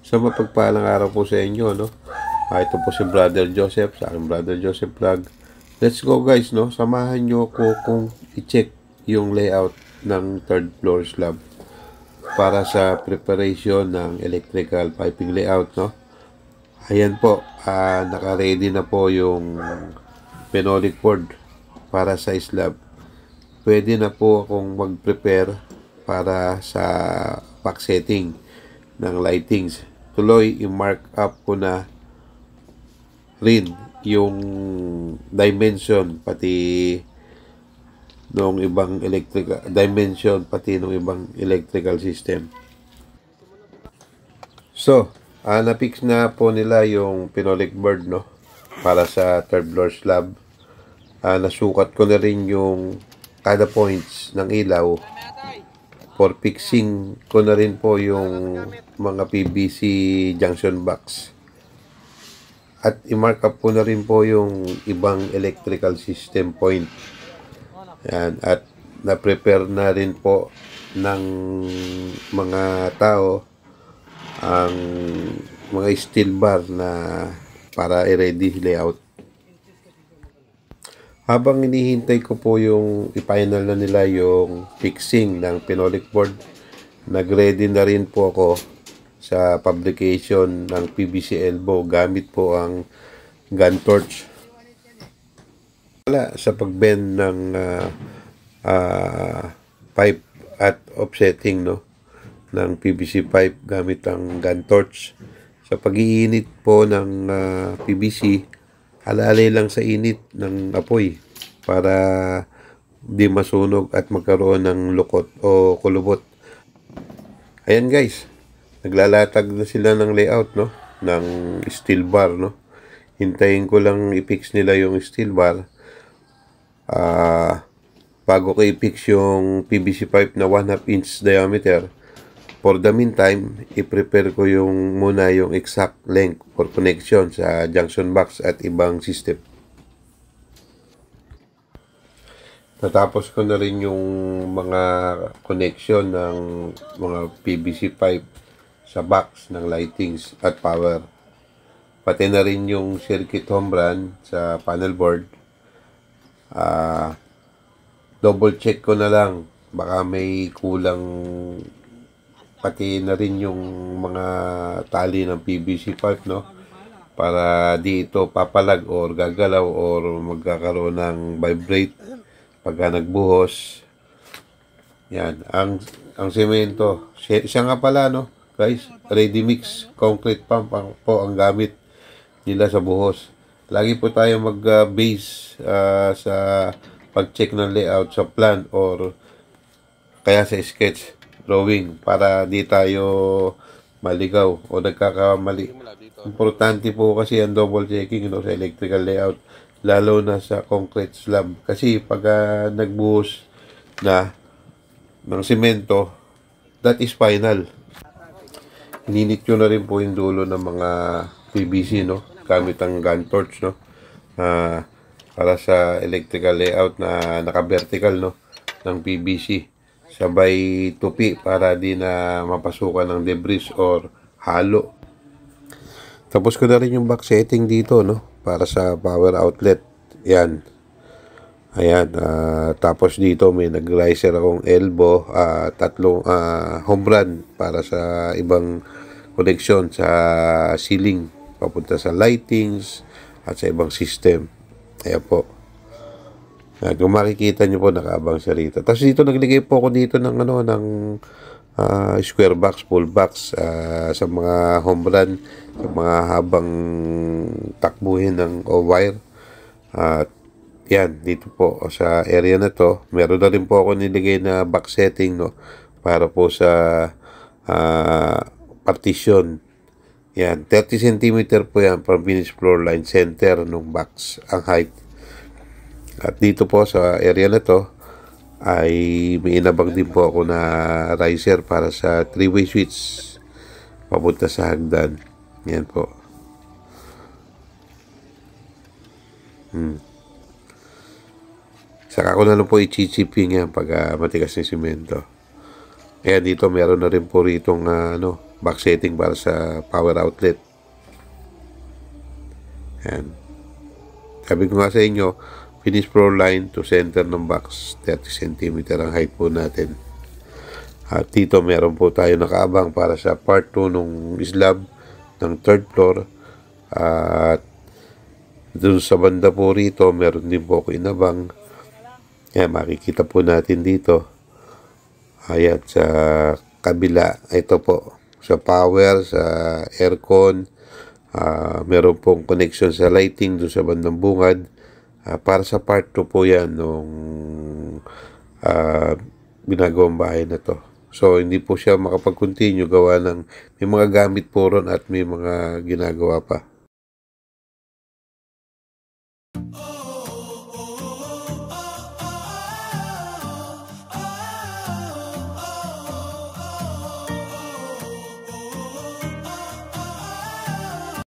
Sa mapagpalang araw po sa inyo, no? Ito po si Brother Joseph, sa aking Brother Joseph Vlog. Let's go guys, no? Samahan nyo ko kung i-check yung layout ng third floor slab para sa preparation ng electrical piping layout, no? Ayan po, naka-ready na po yung phenolic board para sa slab. Pwede na po akong mag-prepare para sa back setting ng lightings. Tuloy, i-mark up ko na rin yung dimension pati nung ibang electrical system. So, na-fix na po nila yung phenolic board, no? Para sa third floor slab. Nasukat ko na rin yung kada points ng ilaw. For fixing ko na rin po yung mga PVC junction box. At i-mark up ko na rin po yung ibang electrical system point. Yan. At na-prepare na rin po ng mga tao ang mga steel bar na para i-ready layout. Habang inihintay ko po yung i-final na nila yung fixing ng phenolic board, nag-ready na rin po ako sa fabrication ng PVC elbow gamit po ang gun torch. Sa pag-bend ng pipe at offsetting, no, ng PVC pipe gamit ang gun torch. Sa pag-iinit po ng PVC, alalay lang sa init ng apoy para di masunog at magkaroon ng lukot o kulubot. Ayan guys, naglalatag na sila ng layout, no, ng steel bar, no. Hintayin ko lang i-fix nila yung steel bar bago ko i-fix yung PVC pipe na 1/2 inch diameter. For the meantime, i-prepare ko muna yung exact length for connection sa junction box at ibang system. Natapos ko na rin yung mga connection ng mga PVC pipe sa box ng lightings at power. Pati na rin yung circuit home run sa panel board. Double check ko na lang. Baka may kulang, pati na rin yung mga tali ng PVC pipe, no? Para di ito papalag or gagalaw or magkakaroon ng vibrate pagka nagbuhos. Yan. Ang semento. Siya nga pala, no? Guys, ready mix concrete pump po ang gamit nila sa buhos. Lagi po tayo mag-base sa pag-check ng layout sa plan or kaya sa sketch drawing para di tayo maligaw o nagkakamali. Importante po kasi ang double checking, no, sa electrical layout, lalo na sa concrete slab. Kasi pag nagbuhos na ng semento, that is final. Ininit ko na rin po yung dulo ng mga PVC, no, gamit ang gun torch, no, para sa electrical layout na naka-vertical, no, ng PVC. Sabay tupi para di na mapasukan ng debris or halo. Tapos ko na rin yung back setting dito, no, para sa power outlet. Yan. Ayan. Tapos dito may nag-riser akong elbow, tatlong home run para sa ibang connection sa ceiling papunta sa lightings at sa ibang system. Ayan po. Kung makikita nyo po, nakaabang siya rito. Tapos dito, naglagay po ako dito ng, square box, full box, sa mga home run, sa mga habang takbuhin ng wire. At yan, dito po, sa area na to, meron na rin po ako nilagay na box setting, no, para po sa partition. Yan, 30 cm po yan from finished floor line, center ng box, ang height. At dito po sa area na to ay may inabang din po ako na riser para sa 3-way switch papunta sa hagdan. Yan po. Saka ko na lang po i-chipping yan pag matigas ng simento. Kaya dito meron na rin po ritong back setting para sa power outlet. Ayan. Sabi ko nga sa inyo, finish floor line to center ng box, 30 cm ang height po natin. At dito meron po tayo nakaabang para sa part 2 nung slab ng third floor. At doon sa banda po rito, meron din po ako inabang. Kaya makikita po natin dito. Ayan, sa kabila, ito po, sa power, sa aircon, meron pong connection sa lighting doon sa bandang bungad. Para sa part 2 po yan nung ginagawang bahay na to. So, hindi po siya makapag-continue gawa ng may mga gamit po ron at may mga ginagawa pa.